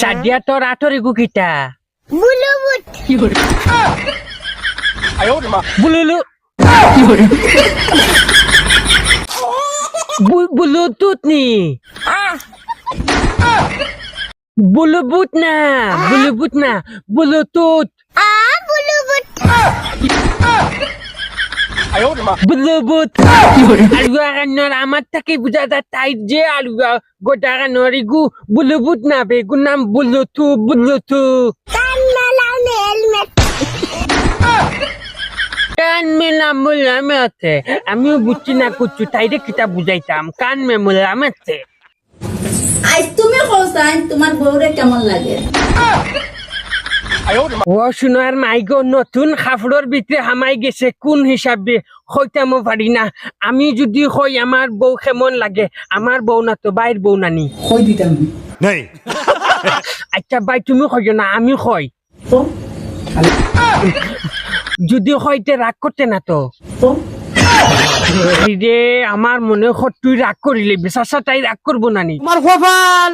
সাদিয়া তোর আটরে গুকিটা বুলুবুট বুলুলু বুলুটুত নি বুলুবুট না বুলুটুত বুলুবুট বুলুবুট আলুয়ার আমার থেকে বুঝা যায় তাই যে আলুয়া গোটা নরিগু বুলুবুট না বেগুন নাম বুলুটু কান মেলাও হেলমেট কান মেলা মোলামে আছে আমিও বুঝছি না কুচ্ছু তাইরে কিতা বুঝাইতাম কান মে মোলামে আছে আজ তুমি কোসাইন তোমার বউরে কেমন লাগে ও শুনার মাইগো নতুন খাফড়র ভিতরে হামাই গেছে কোন হিসাবে হইতামও পারি না আমি যদি হই আমার বউ কেমন লাগে আমার বউ না তো বাইর বউ নানি কই দিতাম नहीं আচ্ছা ভাই তুমি কইও না আমি কই তো যদি হইতে রাগ করতে না তো তো রে আমার মনে হয় তুই রাগ করিলে বিশ্বাসা তাই রাগ করবো নানি मार कपाल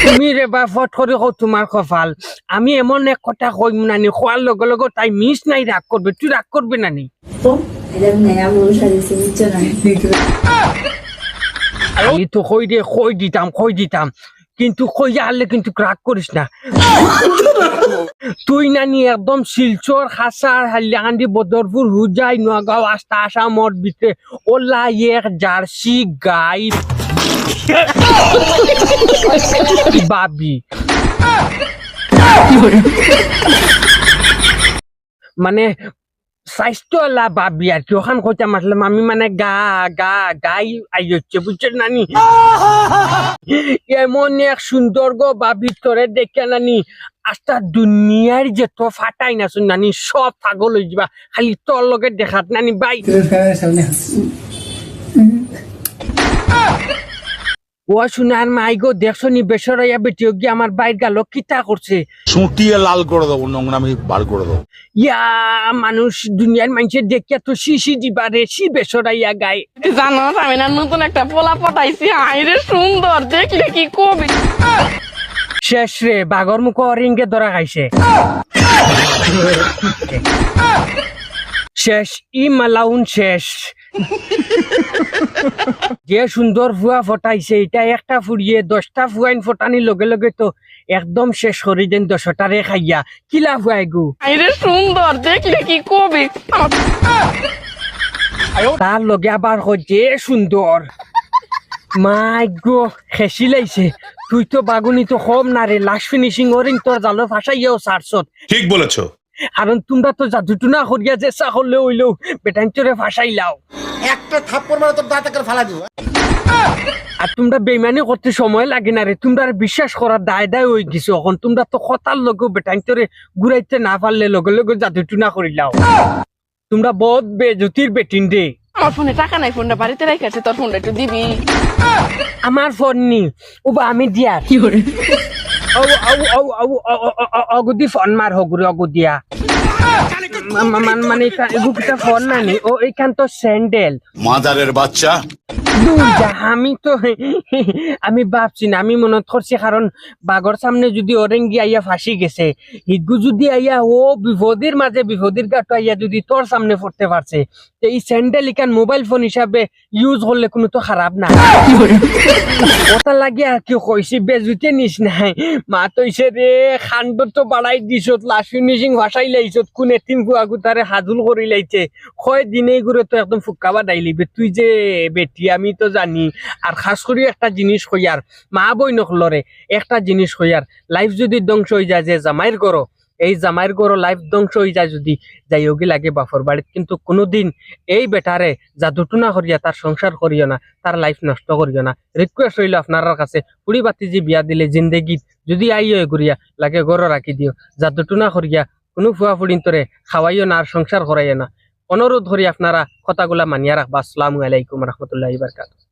তুমি রে বা ফট করে কও তোমার কপাল আমি এমন এক কথা কইম নানি খোয়ার লগে লগে তাই মিস নাই রাগ করবে তুই রাগ করবে নানি তো এটা নয়া বউ সাজিয়েছে বুঝছো না এই তো কই দিতাম কিন্তু কই আনলে কিন্তু রাগ করিস না তুই নানি একদম শিলচর খাসার হাইলাকান্দি বদরপুর হুজাই নোয়াগাঁও আস্তা আসামর ভিতরে ওলা এক জার্সি গাই বাবি মানে স্বাস্থ্যওয়ালা বাবি আর কি ওখান কইতে মাসলাম আমি মানে গাই আই হচ্ছে বুঝছেন নানি এমন এক সুন্দর গো বাবি তোরে দেখে নানি আস্তা দুনিয়ার যে তো ফাটাই না শুন নানি সব পাগল হয়ে যাবা খালি তোর লগে দেখাত নানি বাই ও শুনার মাই গো দেখছো নি বেসরইয়া বেটিও গিয়ে আমার বাইর গেল কিতা করছে চুটিয়ে লাল করে দেবো নোংরামি বার করে দেবো ইয়া মানুষ দুনিয়ার মানুষের দেখে তো শিশি দিবা রে সি বেসরাইয়া গায় জানো আমি না নতুন একটা পোলা পটাইছি আইরে সুন্দর দেখলে কি কবি শেষ রে বাগর মুখ রিঙ্গে ধরা খাইছে শেষ ই মালাউন শেষ যে সুন্দর ফুয়া ফটাইছে এটা একটা ফুরিয়ে 10টা ফুয়াইন ফটানির লগে লগে তো একদম শেষ করে দেন 10টারে খাইয়া কিলা ফুয়াই গু আইরে সুন্দর দেখলে কি কবি তার লগে আবার যে সুন্দর মাই গো খেসি লাইছে তুই তো বাগুনি তো কম না রে লাস্ট ফিনিশিং ওরিং তোর জালো ফাঁসাইয়াও সারছত ঠিক বলেছো কারণ তোমরা তো জাদুটুনা করিয়া যে চা হলে হইলেও বেটাঞ্চরে ফাঁসাইলাও একটা থাপ্পড় মারা তোর দাঁত করে ফালা দিব আর তোমরা বেইমানি করতে সময় লাগে না রে তোমরা বিশ্বাস করার দায় হয়ে গেছো এখন তোমরা তো কথার লগে বেটাঞ্চরে ঘুরাইতে না পারলে লগে লগে জাদুটুনা করিলাও তোমরা বহুত বেজতির বেটিন রে আমার ফোনে টাকা নাই ফোনটা বাড়িতে রেখেছে তোর ফোনটা একটু দিবি আমার ফোন নি ওবা আমি দিয়া কি করে অগুদি ফোন মার হগুরি অগুদিয়া মানে এগুলো ফোন না নি ও এখান তো স্যান্ডেল মাদারের বাচ্চা আমি তো আমি ভাবছি না আমি মনে করছি কারণ বাঘর সামনে যদি ওরেঙ্গি আইয়া ফাঁসি গেছে হিগু যদি আইয়া ও বিপদের মাঝে বিপদের গাটো আইয়া যদি তোর সামনে পড়তে পারছে এই স্যান্ডেল ইকান মোবাইল ফোন হিসাবে ইউজ করলে কোনো তো খারাপ না ওটা লাগে আর কি কইছি বেজুতে নিস নাই মা তৈছে রে খান্ড তো বাড়াই দিছত লাস্ট ফিনিশিং ভাসাই লাইছত কোন এতিম ফুয়াগু তারে হাজুল করি লাইছে কয় দিনেই ঘুরে তো একদম ফুকাবা ডাইলিবে তুই যে বেটি আমি তো জানি আর খাস করে একটা জিনিস কইয়ার মা বই নকলরে একটা জিনিস কইয়ার লাইফ যদি ধ্বংস হয়ে যায় যে জামাইর করো এই জামাইর গরো লাইফ ধ্বংস হয়ে যায় যদি যাই ওগি লাগে বাফর বাড়িত কিন্তু কোনোদিন এই বেটারে জাদুটুনা করিয়া তার সংসার করিও না তার লাইফ নষ্ট করিও না রিকোয়েস্ট রইল আপনার কাছে পুরি বাতি যে বিয়া দিলে জিন্দেগিত যদি আইও ঘুরিয়া লাগে গরো রাখি দিও জাদুটুনা করিয়া কোনো ফুয়া ফুড়িন তোরে খাওয়াইও না আর সংসার করাইও না অনুরোধ করি আপনারা কথাগুলা মানিয়া রাখবা। আসসালামু আলাইকুম রহমতুল্লাহি ওয়া বারাকাতুহু।